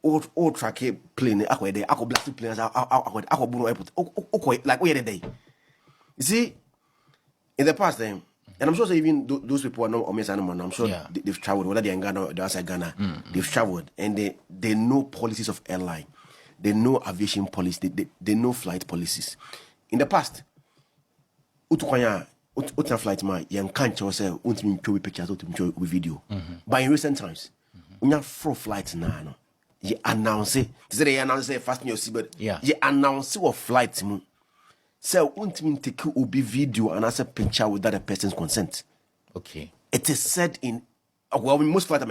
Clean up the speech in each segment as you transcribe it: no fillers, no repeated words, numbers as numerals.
all track plane akwa dey akwa blast planes akwa bunu airport like where day. You see, in the past then, and I'm sure even those people are not almost animal. I'm sure they've traveled, whether they're in Ghana or they're outside Ghana, they've traveled and they know policies of airline, they know aviation policy, they know flight policies. In the past, utukwanya flight man, you can't say ultimate pictures, ultimate video. But in recent times, when you have flights now, you announce it. They announce it fast in your seatbelt. You announce what flight. So won't mean take be video and as a picture without a person's consent. Okay. It is said in most flight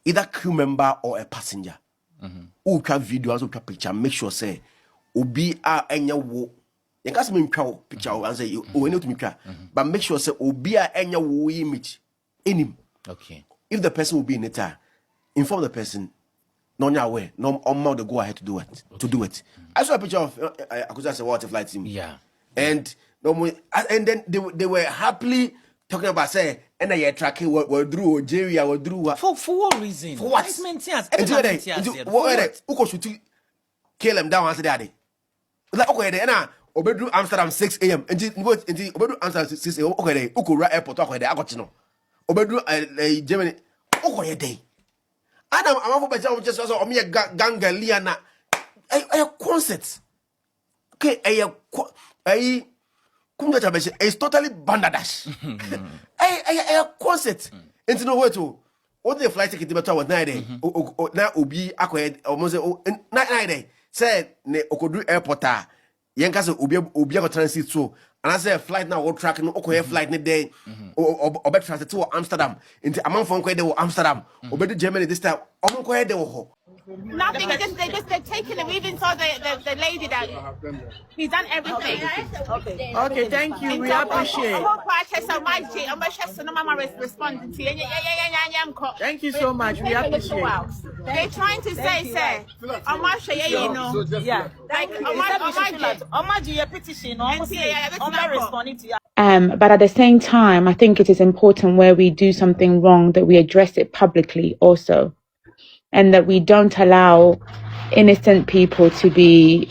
either crew member or a passenger. Who can video as picture, make sure say obi enya wo. You can't see me picture and say you but make sure say obi enya wo image in him. Okay. If the person will be in it, inform the person. No, no, they go ahead to do it. I saw a picture of Akosua S water flight team. Yeah. And then they were happily talking about say, and they tracking what drew Algeria, what drew what for what reason? For what? What should kill them down after that? Like okay, then Obedru Amsterdam 6 a.m. And Obedru Amsterdam 6 a.m. Okay, Ukura airport. Okay, I got you know. Obedru Germany. Okay, day. I'm for better just also me gangaliana a concert. Okay, it's totally bandadash. A concert. Into no way to what the flight ticket better was night day. Now ubi akwe almost night day. Said ne okodu airport Yankasa ubi transit so. And I say flight now or track no okay flight ne day or better transit to Amsterdam into among phone kwede Amsterdam or better Germany this time kwede ho. Nothing, they're taking it. We even saw the lady that he's done everything. Okay, thank you. We appreciate. Thank you so much. We appreciate. They're trying to say, sir, but at the same time, I think it is important where we do something wrong that we address it publicly also, and that we don't allow innocent people to be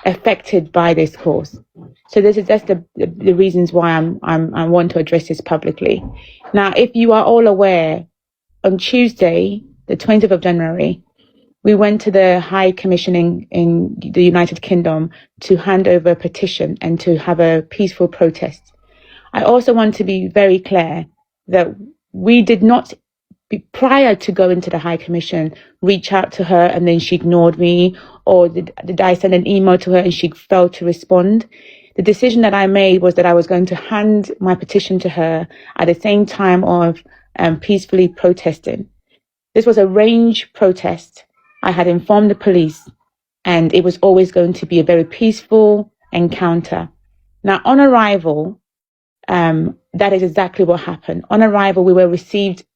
affected by this cause. So that's the reasons why I want to address this publicly. Now, if you are all aware, on Tuesday, the 20th of January, we went to the High Commission in the United Kingdom to hand over a petition and to have a peaceful protest. I also want to be very clear that we did not, prior to going to the High Commission, reach out to her and then she ignored me, or did I send an email to her and she failed to respond. The decision that I made was that I was going to hand my petition to her at the same time of peacefully protesting. This was a range protest. I had informed the police, and it was always going to be a very peaceful encounter. Now, on arrival, that is exactly what happened. On arrival, we were received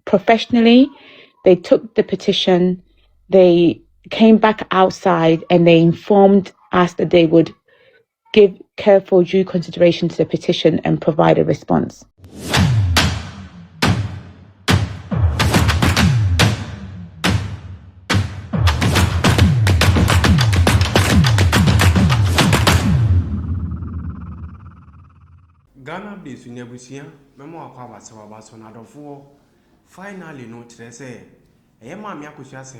professionally. They took the petition, they came back outside, and they informed us that they would give careful due consideration to the petition and provide a response. Ghana based in Nebusia, Memo Akawa na dofo finally no tre say e ma me Akosua S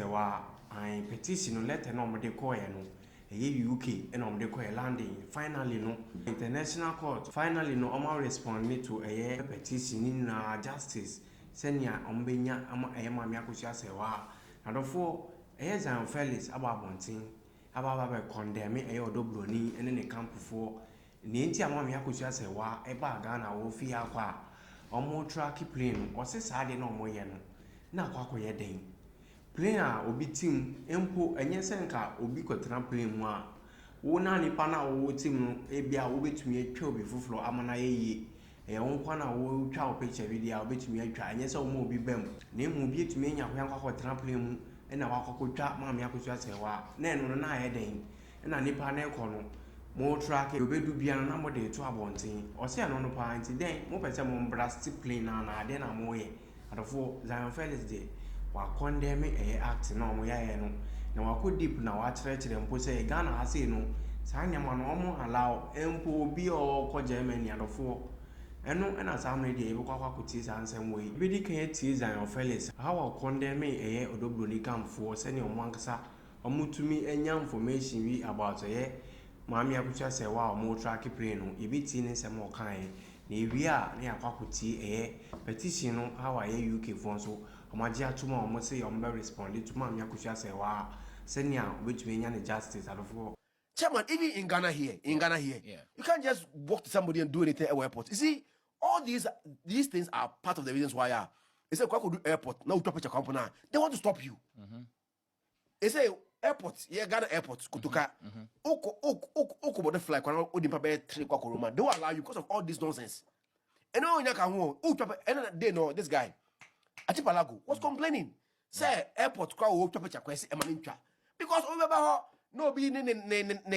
I petition letter no de call no e UK e no de call landing finally no international court finally no oma respond to a petition na justice senia ombenya ama e ma me Akosua S na dofo e Zionfelix ababontin ababa condēmn e odo broni ene ne camp for Ninti amami Akosua S eba Ghana wo fi akwa omo track plane o se saade na omo ye no na akwa ye den plane a obi tim empo enye senka obi kwetena plane mu a wo na nipa na wo tim no ebia wo betumi atwa obi fufuro amana ye e won kwa na wo twa o picture video a betumi atwa enye se omo obi bam na emu bi etumi anya kwa kwetena plane mu e na wakokotwa mami Akosua S na eno na ye den na nipa na ekono mo track obedu bia na mo de to abontin o se no no pa nti den mo pese mo blast plane na ade na mo ye adofo Zionfelix de wa condemn act na omo yaye no na wa ko deep na wa kyerɛkyerɛ mpo sɛ Ghana ha sei no saa nyama no omo allow empo bi o ko Germany adofo eno na saa no de ebe kwa kuti saa nsɛm wei bi di kan tie Zionfelix how wa condemn odobroni kamfo sɛ ne omo ankasa omo tumi enya information wi about Mami Akosua S wa omo track play no ebi ti ne nsɛm o kan na ewi a na yakwa kuti petition no how UK fon so omaji atuma omo say omo respond to Mami Akosua S wa senior obetumi nya ne justice adofo. Chairman, even in Ghana here, you can't just walk to somebody and do anything at the airport. You see, all these things are part of the reasons why they say do airport now drop a company. They want to stop you. They say airport, Ghana airport, Kutuka, Oko butterfly, they will allow you because of all this nonsense. And now and they know this guy, Atipalago, was complaining. Say airport crowd because over no be ne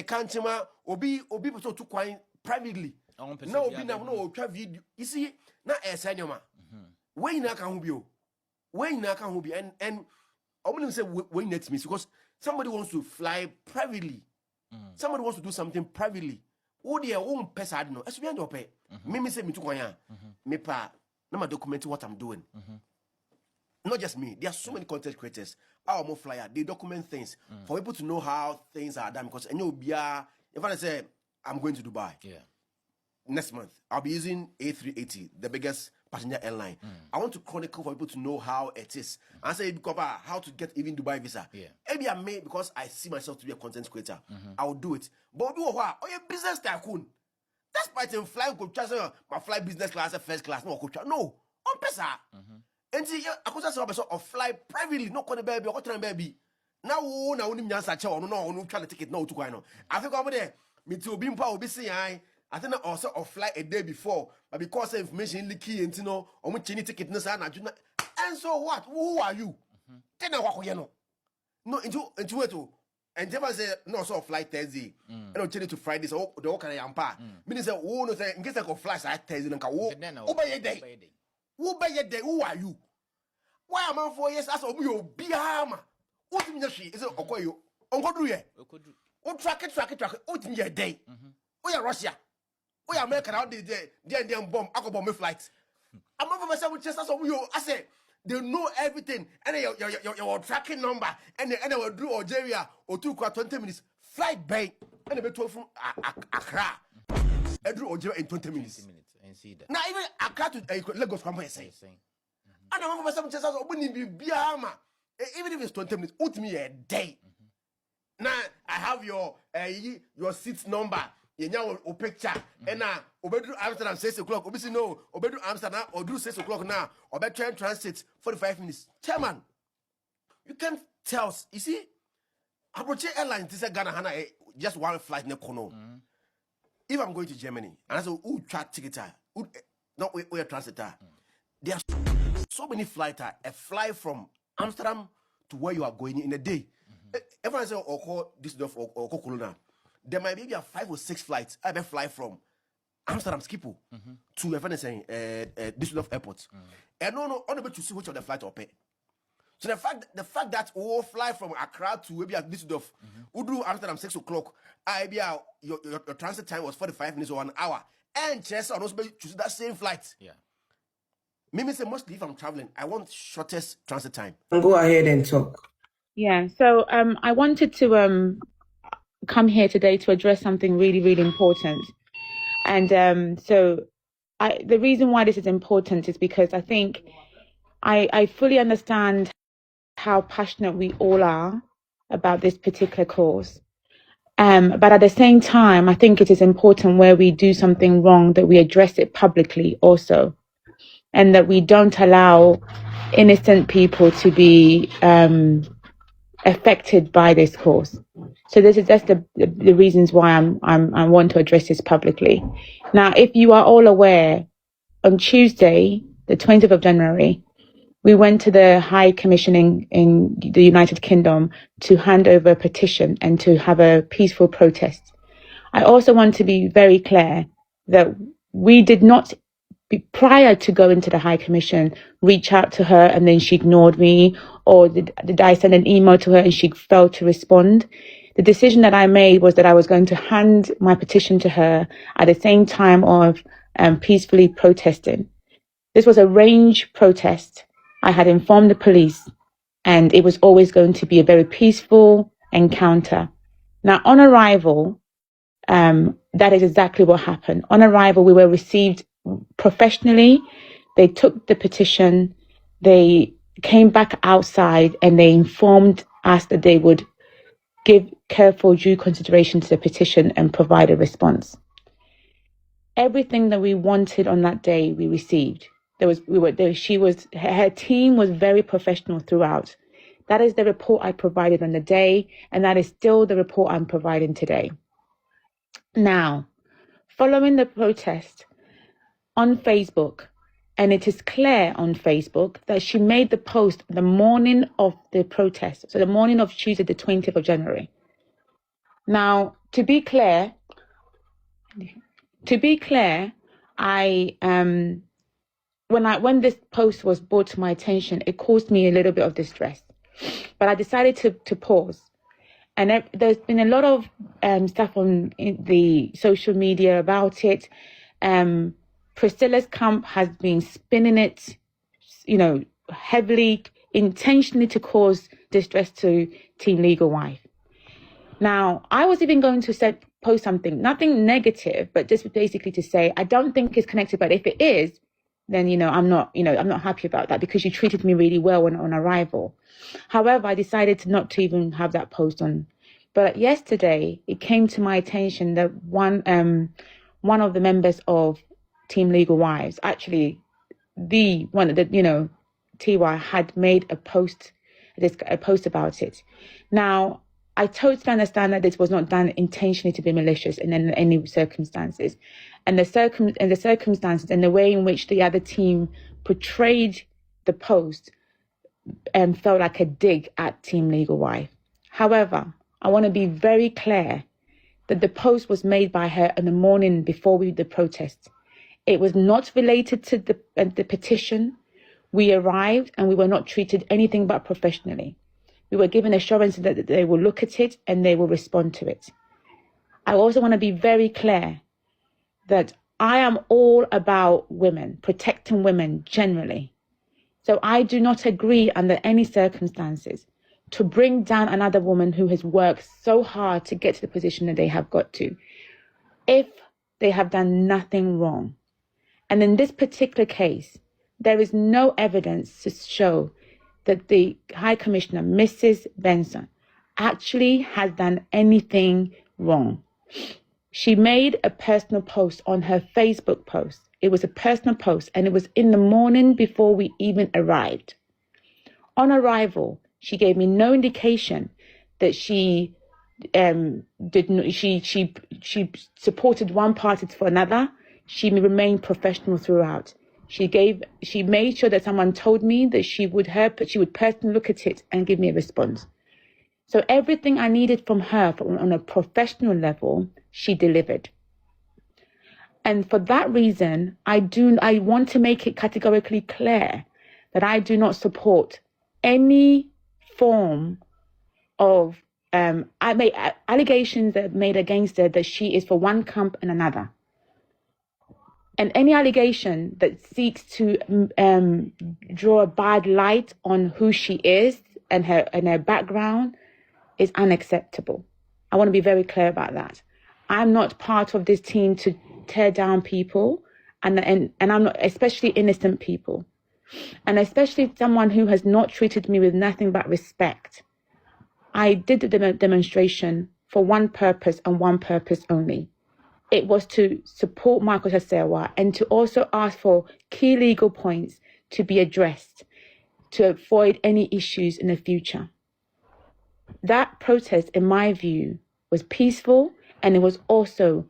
kanchema obi person to kwine privately. No be no video. You see, na esenyoma. When na kan hubio. When na kan hubi and I say when net me because somebody wants to fly privately. Somebody wants to do something privately. Who their own person no. As we end up me say me to kwanya. Me pa na ma document what I'm doing. Not just me. There are so many content creators. Our more flyer, they document things for people to know how things are done. Because if I say I'm going to Dubai, next month I'll be using A380, the biggest passenger airline. I want to chronicle for people to know how it is. I say cover how to get even Dubai visa. Maybe I may because I see myself to be a content creator. I will do it. But do what? Oh, your business tycoon. That's why I'm flying. My fly business class, first class. No, on pesa. And see, Akosua S of fly privately, no corner baby, or trying baby. Now, only Nyansa Chow, no, trying to take it no to Quino. I think over there, me too, Bimpa will be saying, I think also of fly a day before, but because of information leaky and no, or which any ticket, no, and so what? Who are you? Then I walk, no, into it. And Jeva said, no, so flight Thursday. And I'll change it to Friday, so the walk and pa. Meaning, oh, no, in case I go fly, I Thursday and go, over your day. Who by your day? Who are you? Why am I 4 years as of you? Be a hammer. What in your she is a Okoyo? Uncle Druye. Oh, track it. What in your day? We are Russia. We are American out there, bomb, Akobomb flights. I'm not for myself just as of you. I say, they know everything. And your tracking number. And they will do Algeria or 20 minutes. Flight bay. And they will talk from Accra. I drew Algeria in 20 minutes. Now even Accra to Lagos come here say. And I'm for some chances of winning be even if it's 20 minutes, put me a day. Now I have your seat number, your picture, and now Obedu Amsterdam 6 o'clock. Obviously no, Obedu Amsterdam or do 6 o'clock now. Obedu train transit 45 minutes. Chairman, you can tell us. You see, Abroche Airlines this is Ghana Hana just one flight in the Kono. If I'm going to Germany and I say who track ticket, not where transit. There are so many flights. A flight from Amsterdam to where you are going in a day. Everyone say call this stuff or Kolona. There might be 5 or 6 flights. I fly from Amsterdam Schiphol to everyone saying Düsseldorf airport. And no, unable to see which of the flight or pay. So the fact that we fly from Accra to maybe at Düsseldorf, we do Amsterdam 6 o'clock. Your transit time was 45 minutes or an hour. And just on choose that same flight. Yeah. Maybe say mostly if I'm traveling, I want shortest transit time. Go ahead and talk. Yeah. So I wanted to come here today to address something really, really important. And so the reason why this is important is because I think I fully understand how passionate we all are about this particular cause. But at the same time, I think it is important where we do something wrong that we address it publicly also, and that we don't allow innocent people to be affected by this cause. So that's the reasons why I want to address this publicly. Now, if you are all aware, on Tuesday, the 20th of January, we went to the High Commission in the United Kingdom to hand over a petition and to have a peaceful protest. I also want to be very clear that we did not prior to going to the High Commission, reach out to her and then she ignored me, or did I send an email to her and she failed to respond? The decision that I made was that I was going to hand my petition to her at the same time of peacefully protesting. This was a range protest. I had informed the police, and it was always going to be a very peaceful encounter. Now, on arrival, that is exactly what happened. On arrival, we were received professionally. They took the petition, they came back outside, and they informed us that they would give careful due consideration to the petition and provide a response. Everything that we wanted on that day, we received. Her team was very professional throughout. That is the report I provided on the day, and that is still the report I'm providing today. Now, following the protest on Facebook, and it is clear on Facebook that she made the post the morning of the protest, so the morning of Tuesday, the 20th of January. Now, to be clear, when this post was brought to my attention, it caused me a little bit of distress, but I decided to pause. And there's been a lot of stuff on the social media about it. Priscilla's camp has been spinning it, heavily, intentionally to cause distress to Team Legal Wife. Now, I was even going to post something, nothing negative, but just basically to say, I don't think it's connected, but if it is, then, I'm not happy about that because you treated me really well on arrival. However, I decided not to even have that post on. But yesterday, it came to my attention that one of the members of Team Legal Wives, actually the one that, TY had made a post about it. Now, I totally understand that this was not done intentionally to be malicious in any circumstances. And the circumstances and the way in which the other team portrayed the post felt like a dig at Team Legal Wife. However, I want to be very clear that the post was made by her in the morning before the protest. It was not related to the petition. We arrived and we were not treated anything but professionally. We were given assurance that they will look at it and they will respond to it. I also want to be very clear that I am all about women, protecting women generally. So I do not agree under any circumstances to bring down another woman who has worked so hard to get to the position that they have got to, if they have done nothing wrong. And in this particular case, there is no evidence to show that the High Commissioner, Mrs. Benson, actually has done anything wrong. She made a personal post on her Facebook post. It was a personal post, and it was in the morning before we even arrived. On arrival, she gave me no indication that she supported one party for another. She remained professional throughout. She made sure that someone told me that she would personally look at it and give me a response. So everything I needed from her on a professional level, she delivered. And for that reason, I want to make it categorically clear that I do not support any form of allegations that are made against her that she is for one camp and another. And any allegation that seeks to draw a bad light on who she is and her background is unacceptable. I want to be very clear about that. I'm not part of this team to tear down people, and I'm not, especially innocent people, and especially someone who has not treated me with nothing but respect. I did the demonstration for one purpose and one purpose only. It was to support Marcus Asewa and to also ask for key legal points to be addressed to avoid any issues in the future. That protest, in my view, was peaceful, and it was also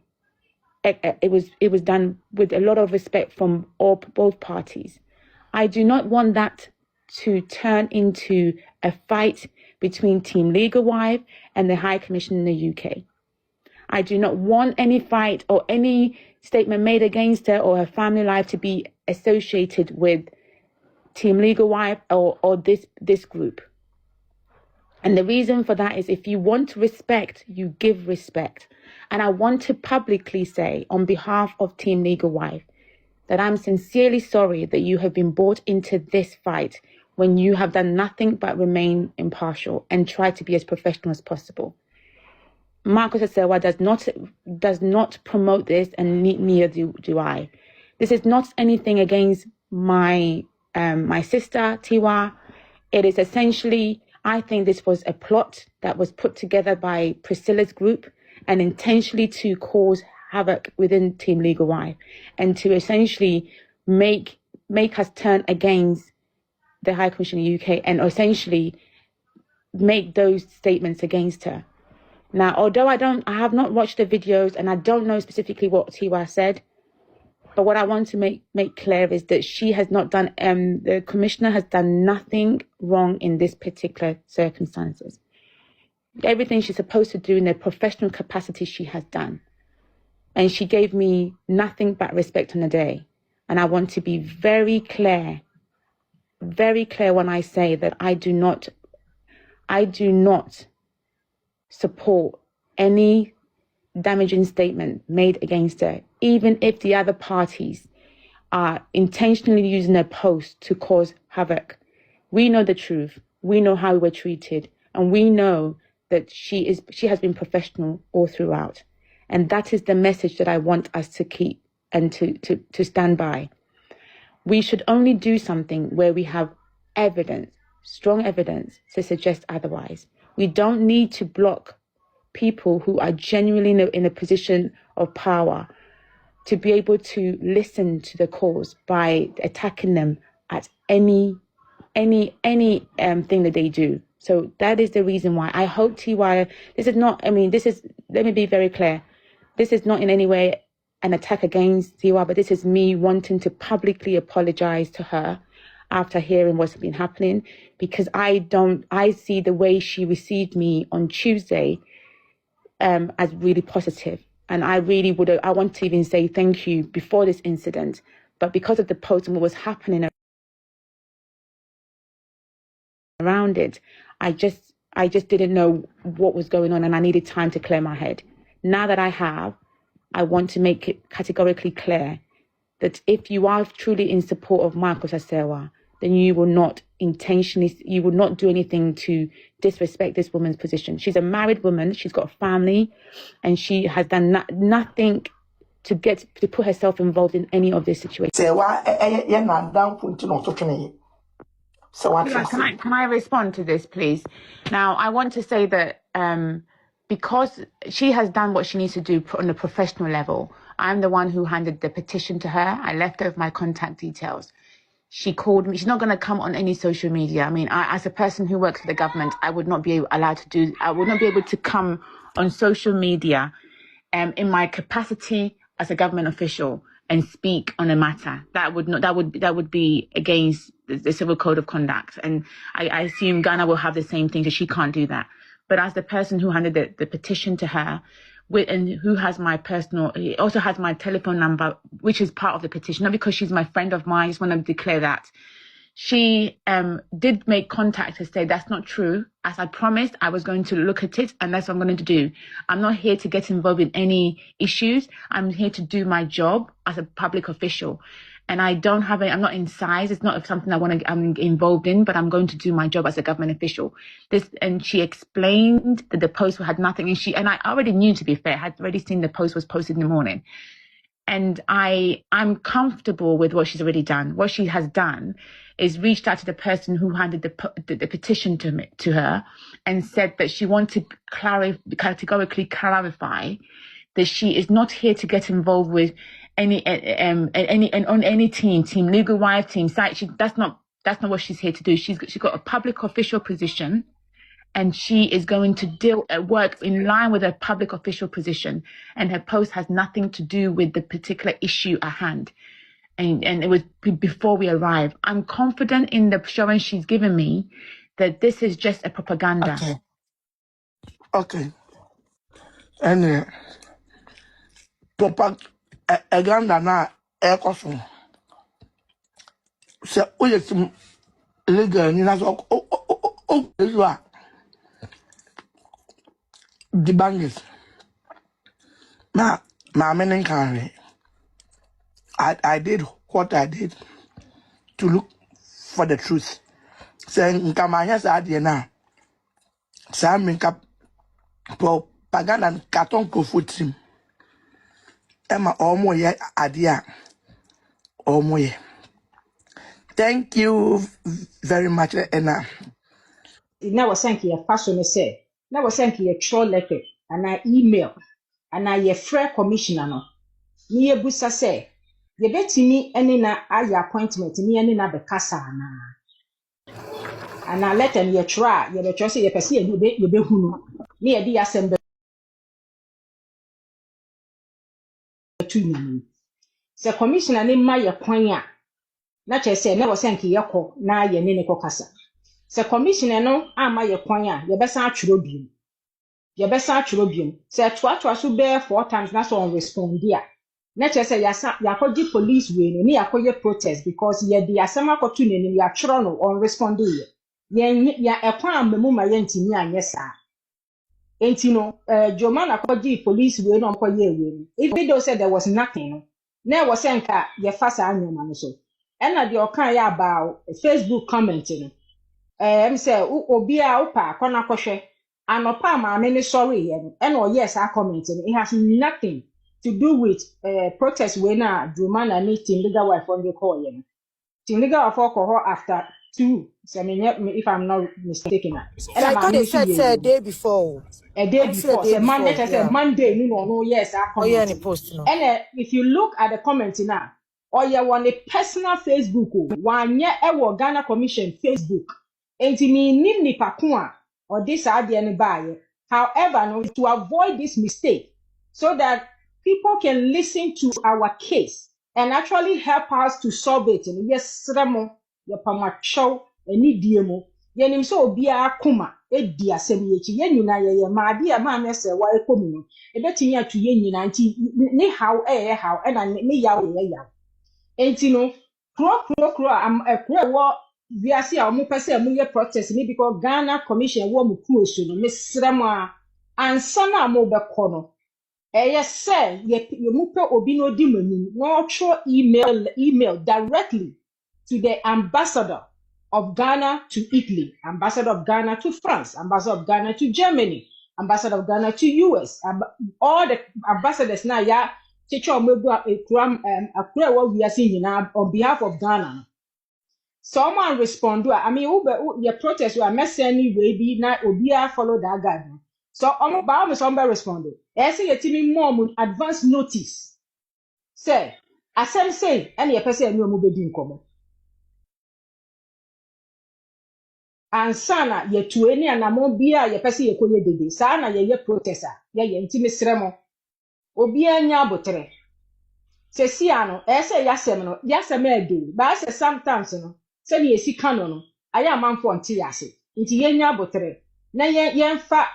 it was done with a lot of respect from both parties. I do not want that to turn into a fight between Team Legal Wife and the High Commission in the UK. I do not want any fight or any statement made against her or her family life to be associated with Team Legal Wife or this group. And the reason for that is if you want respect, you give respect. And I want to publicly say on behalf of Team Legal Wife that I'm sincerely sorry that you have been brought into this fight when you have done nothing but remain impartial and try to be as professional as possible. Marcus Asewa does not promote this, and neither do I. This is not anything against my sister, Tiwa. It is essentially, I think this was a plot that was put together by Priscilla's group and intentionally to cause havoc within Team Legal Wife and to essentially make us turn against the High Commissioner UK and essentially make those statements against her. Now, although I have not watched the videos and I don't know specifically what Tiwa said, but what I want to make clear is that she has not done, the commissioner has done nothing wrong in this particular circumstances. Everything she's supposed to do in a professional capacity, she has done. And she gave me nothing but respect on the day. And I want to be very clear when I say that I do not support any damaging statement made against her, even if the other parties are intentionally using their post to cause havoc. We know the truth. We know how we were treated, and we know that she has been professional all throughout. And that is the message that I want us to keep and to stand by. We should only do something where we have evidence, strong evidence to suggest otherwise. We don't need to block people who are genuinely in a position of power to be able to listen to the cause by attacking them at any thing that they do. So that is the reason why I hope TY, let me be very clear. This is not in any way an attack against TY, but this is me wanting to publicly apologize to her after hearing what's been happening, because I see the way she received me on Tuesday as really positive. And I want to even say thank you before this incident, but because of the post and what was happening around it, I just didn't know what was going on, and I needed time to clear my head. Now that I have, I want to make it categorically clear that if you are truly in support of Marcus Asewa, then you will not do anything to disrespect this woman's position. She's a married woman, she's got a family, and she has done nothing to put herself involved in any of this situation. Can I respond to this, please? Now, I want to say that because she has done what she needs to do on a professional level, I'm the one who handed the petition to her. I left her with my contact details. She called me. She's not going to come on any social media. I mean, as a person who works for the government, I would not be able to come on social media in my capacity as a government official and speak on a matter. That would be against the civil code of conduct. And I assume Ghana will have the same thing, so she can't do that. But as the person who handed the petition to her, and who has he also has my telephone number, which is part of the petition, not because she's my friend of mine, I just want to declare that. She did make contact to say that's not true. As I promised, I was going to look at it, and that's what I'm going to do. I'm not here to get involved in any issues. I'm here to do my job as a public official. And I'm not in size. It's not something I'm involved in, but I'm going to do my job as a government official. And she explained that the post had nothing, and I already knew, to be fair, I had already seen the post was posted in the morning. And I'm comfortable with what she's already done. What she has done is reached out to the person who handed the petition to her and said that she wanted to categorically clarify that she is not here to get involved with any team Legal Wife, team site. That's not what she's here to do. She's got a public official position, and she is going to work in line with her public official position. And her post has nothing to do with the particular issue at hand. And it was before we arrived. I'm confident in the assurance she's given me that this is just a propaganda. Okay. And a ganda na ekoso se oye sim legal ni na so o the bangers na menen can I did what I did to look for the truth. Saying Kamanya Sadia now. Sam make up propaganda and carton food team. Emma Omo ye adia Omo ye. Thank you very much, Enna. Now was thank you passion say. Now was thank you troll letter and I email and I free commissioner no. Ni ebusa say ye betimi any na aya appointment ni any na be kasa na. And I let them ye try ye be say ye pese ye be hunu. Ni ye di assemble to me. Se commissioner ni ma ye kwan a na che say na was thank you yako na ye ne ko kasa. Se commissioner no ama ye kwan a ye besa atworo biom. Ye besa atworo biom. Se toa so be 4 times na so on respond dia. Na che say yakogi police we no ni yakoye protest because ye di asema kotu ne ni ya tworo no on respond ye. Ya ekwan amemu ma ye ntimi anye sa. Enti no Joma na kogi police we no koye we. Even though said there was nothing no. Na was enka ye fasa anyoma no so. Ena de okan ya about Facebook comment no. Say obi a upa kona koshe anopa ma me sorry ye and yes I comment it has nothing to do with protest when Juma na ni team leader wife on the call ye team leader of alcohol after 2 so if I'm not mistaken I thought they said a day before. a day before say Monday say Monday no yes I Oh yeah, comment any post no. and if you look at the comment now or you want a personal Facebook one year Ghana Commission Facebook enti mi nim nipa ko a or this idea ni buy. However, no, to avoid this mistake so that people can listen to our case and actually help us to solve it. And yes, Ramo, your pamacho, any diemo, yenim so be a kuma, a dia semichi, yenuna ye, my dear man, say, why a commun, a betting ya to yen ni how, and I me yaw. Enti no, kro, I'm a crow. We are see our mupase amuye protest ni because Ghana Commission wo mu kuoso no mesrema ansa na mo be kono say ye mupe obi no di mani no throw email directly to the ambassador of Ghana to Italy, ambassador of Ghana to France, ambassador of Ghana to Germany, ambassador of Ghana to US, all the ambassadors now ya teacher omebu akura what we are seeing now on behalf of Ghana. Someone respond to I mean your protest you are messing way be na obia follow that guide. So ba me somebody respond. E say yetimi more advance notice. Say asem say any a person any omo bedi nkomo. Ansana ye tu eni anamon bia ye person ye koye dede. Sa na ye protester. Ye ntimi sremo. Obia nya abotre. Se si ano e say yasem no yasem edo. Ba say sometimes no se ni esi kano no aya amanfo nte yase nti yenya botere na yenfa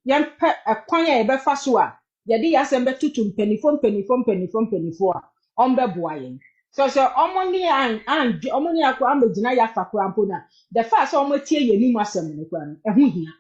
yempa akwan ya ebefa so a yede yase mbetutu mpenifo a ombeboa yen so omoni omoni akwa amegina ya fa kwa mpona the first omotie yenimu asem ne kwa no ehu hia